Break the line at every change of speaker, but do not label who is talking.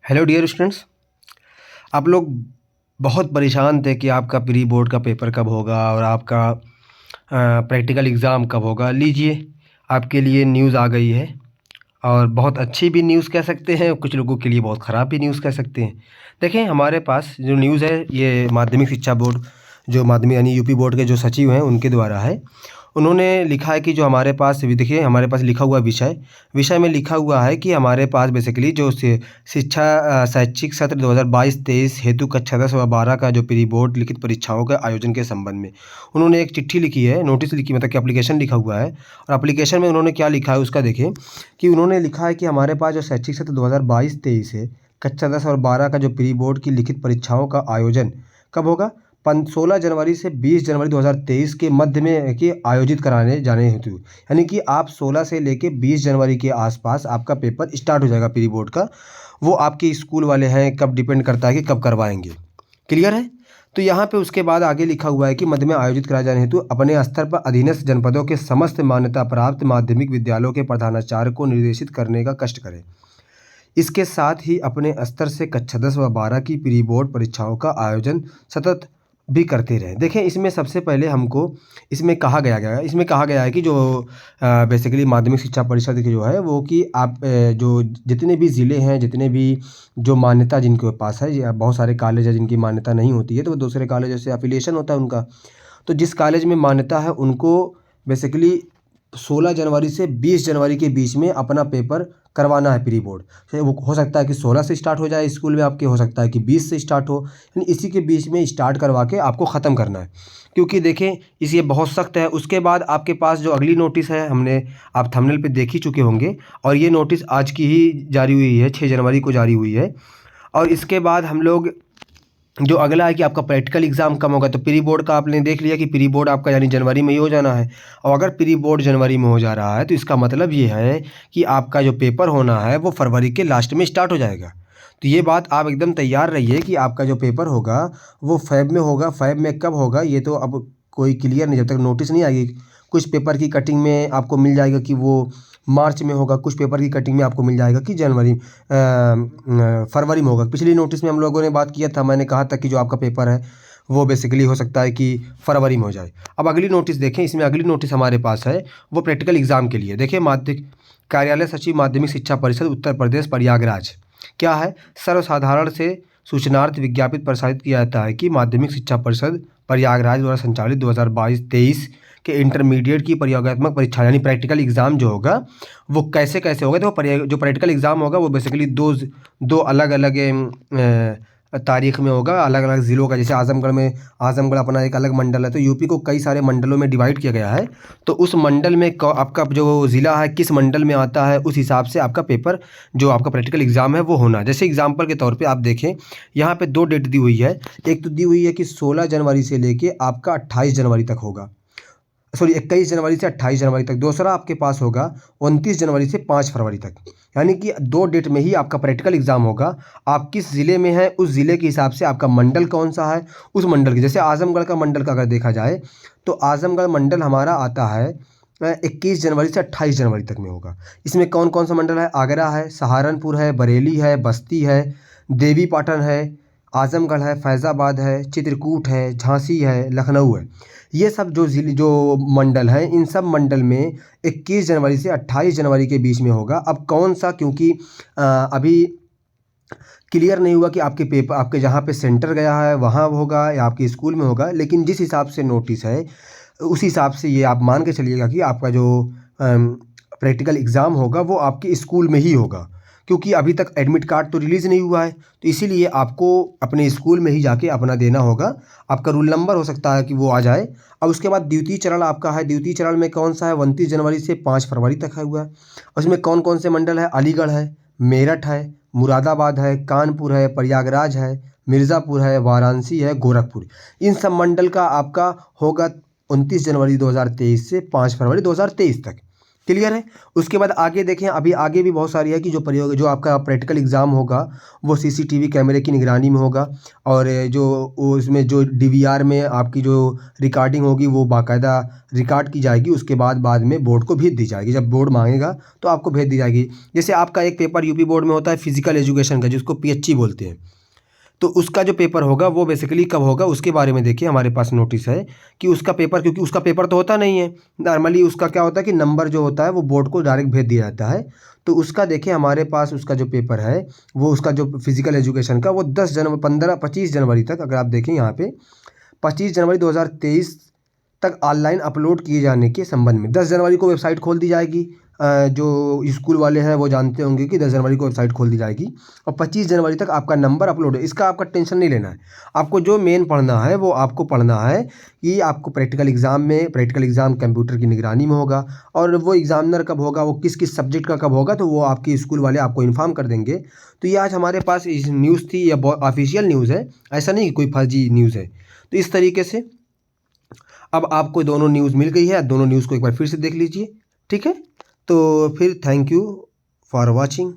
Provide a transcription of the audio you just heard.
Hello dear students. आप लोग बहुत परेशान थे कि आपका प्री बोर्ड का पेपर कब होगा और आपका प्रैक्टिकल एग्ज़ाम कब होगा। लीजिए, आपके लिए न्यूज़ आ गई है और बहुत अच्छी भी न्यूज़ कह सकते हैं, कुछ लोगों के लिए बहुत ख़राब भी न्यूज़ कह सकते हैं। देखें, हमारे पास जो न्यूज़ है ये माध्यमिक शिक्षा बोर्ड, जो माध्यमिक यानी यूपी बोर्ड के जो सचिव हैं उनके द्वारा है। उन्होंने लिखा है कि जो हमारे पास भी देखिए, हमारे पास लिखा हुआ विषय में लिखा हुआ है कि हमारे पास बेसिकली जो शिक्षा शैक्षिक सत्र 2022-23 हेतु कक्षा 10 व 12 का जो प्री बोर्ड लिखित परीक्षाओं के आयोजन के संबंध में उन्होंने एक चिट्ठी लिखी है, नोटिस लिखी, मतलब कि एप्लीकेशन लिखा हुआ है। और एप्लीकेशन में उन्होंने क्या लिखा है उसका देखें कि उन्होंने लिखा है कि हमारे पास जो शैक्षिक सत्र 2022-23 है, कक्षा 10 और 12 का जो प्री बोर्ड की लिखित परीक्षाओं का आयोजन कब होगा? 16 जनवरी से 20 जनवरी 2023 के मध्य में कि आयोजित कराने जाने हेतु, यानी कि आप 16 से लेके 20 जनवरी के आसपास आपका पेपर स्टार्ट हो जाएगा प्री बोर्ड का। वो आपके स्कूल वाले हैं, कब डिपेंड करता है कि कब करवाएंगे। क्लियर है? तो यहाँ पे उसके बाद आगे लिखा हुआ है कि मध्य में आयोजित कराए जाने हेतु अपने स्तर पर अधीनस्थ जनपदों के समस्त मान्यता प्राप्त माध्यमिक विद्यालयों के प्रधानाचार्य को निर्देशित करने का कष्ट करें। इसके साथ ही अपने स्तर से कक्षा 10 व 12 की प्री बोर्ड परीक्षाओं का आयोजन सतत भी करते रहें। देखें, इसमें सबसे पहले हमको इसमें कहा गया है कि जो बेसिकली माध्यमिक शिक्षा परिषद की जो है वो कि आप जो जितने भी ज़िले हैं, जितने भी जो मान्यता जिनके पास है, या बहुत सारे कॉलेज हैं जिनकी मान्यता नहीं होती है तो वो दूसरे कॉलेजों से एफिलिएशन होता है उनका। तो जिस कॉलेज में मान्यता है उनको बेसिकली 16 जनवरी से 20 जनवरी के बीच में अपना पेपर करवाना है प्री बोर्ड। चाहे वो हो सकता है कि 16 से स्टार्ट हो जाए स्कूल में आपके, हो सकता है कि 20 से स्टार्ट हो, यानी इसी के बीच में स्टार्ट करवा के आपको ख़त्म करना है। क्योंकि देखें, ये बहुत सख्त है। उसके बाद आपके पास जो अगली नोटिस है, आप थंबनेल पे देख ही चुके होंगे, और ये नोटिस आज की ही जारी हुई है, 6 जनवरी को जारी हुई है। और इसके बाद हम लोग जो अगला है कि आपका प्रैक्टिकल एग्ज़ाम कब होगा। तो प्री बोर्ड का आपने देख लिया कि प्री बोर्ड आपका यानी जनवरी में ही हो जाना है। और अगर प्री बोर्ड जनवरी में हो जा रहा है तो इसका मतलब ये है कि आपका जो पेपर होना है वो फरवरी के लास्ट में स्टार्ट हो जाएगा। तो ये बात आप एकदम तैयार रहिए कि आपका जो पेपर होगा वो फ़ैब में होगा। फ़ैब में कब होगा ये तो अब कोई क्लियर नहीं, जब तक नोटिस नहीं आएगी। कुछ पेपर की कटिंग में आपको मिल जाएगा कि वो मार्च में होगा, कुछ पेपर की कटिंग में आपको मिल जाएगा कि फरवरी में होगा। पिछली नोटिस में हम लोगों ने बात किया था, मैंने कहा था कि जो आपका पेपर है वो बेसिकली हो सकता है कि फरवरी में हो जाए। अब अगली नोटिस देखें, इसमें अगली नोटिस हमारे पास है वो प्रैक्टिकल एग्ज़ाम के लिए। देखिए, माध्यमिक कार्यालय सचिव माध्यमिक शिक्षा परिषद उत्तर प्रदेश प्रयागराज क्या है, सर्वसाधारण से सूचनार्थ विज्ञापित प्रसारित किया जाता है कि माध्यमिक शिक्षा परिषद प्रयागराज द्वारा संचालित 2022-23 के इंटरमीडिएट की प्रयोगात्मक परीक्षा यानी प्रैक्टिकल एग्ज़ाम जो होगा वो कैसे कैसे होगा। तो जो प्रैक्टिकल एग्ज़ाम होगा वो बेसिकली दो अलग अलग तारीख में होगा, अलग अलग ज़िलों का। जैसे आज़मगढ़ अपना एक अलग मंडल है, तो यूपी को कई सारे मंडलों में डिवाइड किया गया है। तो उस मंडल में आपका जो ज़िला है किस मंडल में आता है, उस हिसाब से आपका पेपर जो आपका प्रैक्टिकल एग्ज़ाम है वो होना है। जैसे एग्जाम्पल के तौर पे आप देखें, यहाँ पे 2 डेट दी हुई है। एक तो दी हुई है कि 16 जनवरी से लेके आपका 28 जनवरी तक होगा, सॉरी 21 जनवरी से 28 जनवरी तक। दूसरा आपके पास होगा 29 जनवरी से 5 फरवरी तक, यानी कि 2 डेट में ही आपका प्रैक्टिकल एग्ज़ाम होगा। आप किस ज़िले में हैं उस ज़िले के हिसाब से आपका मंडल कौन सा है, उस मंडल के, जैसे आज़मगढ़ का मंडल का अगर देखा जाए तो आज़मगढ़ मंडल हमारा आता है 21 जनवरी से 28 जनवरी तक में होगा। इसमें कौन कौन सा मंडल है, आगरा है, सहारनपुर है, बरेली है, बस्ती है, देवी पाटन है, आज़मगढ़ है, फैज़ाबाद है, चित्रकूट है, झांसी है, लखनऊ है। ये सब जो मंडल हैं, इन सब मंडल में 21 जनवरी से 28 जनवरी के बीच में होगा। अब कौन सा, क्योंकि अभी क्लियर नहीं हुआ कि आपके पेपर आपके जहाँ पे सेंटर गया है वहाँ होगा या आपके स्कूल में होगा, लेकिन जिस हिसाब से नोटिस है उस हिसाब से ये आप मान के चलिएगा कि आपका जो प्रैक्टिकल एग्ज़ाम होगा वो आपके स्कूल में ही होगा। क्योंकि अभी तक एडमिट कार्ड तो रिलीज़ नहीं हुआ है, तो इसीलिए आपको अपने स्कूल में ही जाके अपना देना होगा। आपका रूल नंबर हो सकता है कि वो आ जाए। अब उसके बाद द्वितीय चरण आपका है। द्वितीय चरण में कौन सा है, 29 जनवरी से 5 फरवरी तक है हुआ है। उसमें कौन कौन से मंडल है, अलीगढ़ है, मेरठ है, मुरादाबाद है, कानपुर है, प्रयागराज है, मिर्ज़ापुर है, वाराणसी है, गोरखपुर। इन सब मंडल का आपका होगा 29 जनवरी 2023 से 5 फरवरी 2023 तक। क्लियर है। उसके बाद आगे देखें, अभी आगे भी बहुत सारी है कि जो आपका प्रैक्टिकल एग्ज़ाम होगा वो सीसीटीवी कैमरे की निगरानी में होगा, और उसमें जो डीवीआर में आपकी जो रिकॉर्डिंग होगी वो बाकायदा रिकॉर्ड की जाएगी। उसके बाद में बोर्ड को भेज दी जाएगी। जब बोर्ड मांगेगा तो आपको भेज दी जाएगी। जैसे आपका एक पेपर यूपी बोर्ड में होता है फिजिकल एजुकेशन का, जिसको पीएचई बोलते हैं, तो उसका जो पेपर होगा वो बेसिकली कब होगा उसके बारे में देखिए हमारे पास नोटिस है कि उसका पेपर, क्योंकि उसका पेपर तो होता नहीं है नॉर्मली, उसका क्या होता है कि नंबर जो होता है वो बोर्ड को डायरेक्ट भेज दिया जाता है। तो उसका देखिए हमारे पास उसका जो पेपर है वो उसका जो फिजिकल एजुकेशन का वो 25 जनवरी तक, अगर आप देखें यहाँ पे 25 जनवरी 2023 तक ऑनलाइन अपलोड किए जाने के संबंध में 10 जनवरी को वेबसाइट खोल दी जाएगी। जो स्कूल वाले हैं वो जानते होंगे कि 10 जनवरी को वेबसाइट खोल दी जाएगी और 25 जनवरी तक आपका नंबर अपलोड है। इसका आपका टेंशन नहीं लेना है। आपको जो मेन पढ़ना है वो आपको पढ़ना है कि आपको प्रैक्टिकल एग्ज़ाम कंप्यूटर की निगरानी में होगा, और वो एग्ज़ामिनर कब होगा, वो किस किस सब्जेक्ट का कब होगा, तो वो आपके स्कूल वाले आपको इन्फॉर्म कर देंगे। तो ये आज हमारे पास इस न्यूज़ थी, ये ऑफिशियल न्यूज़ है, ऐसा नहीं कि कोई फर्जी न्यूज़ है। तो इस तरीके से अब आपको दोनों न्यूज़ मिल गई है। दोनों न्यूज़ को एक बार फिर से देख लीजिए, ठीक है। तो फिर थैंक यू फॉर वॉचिंग।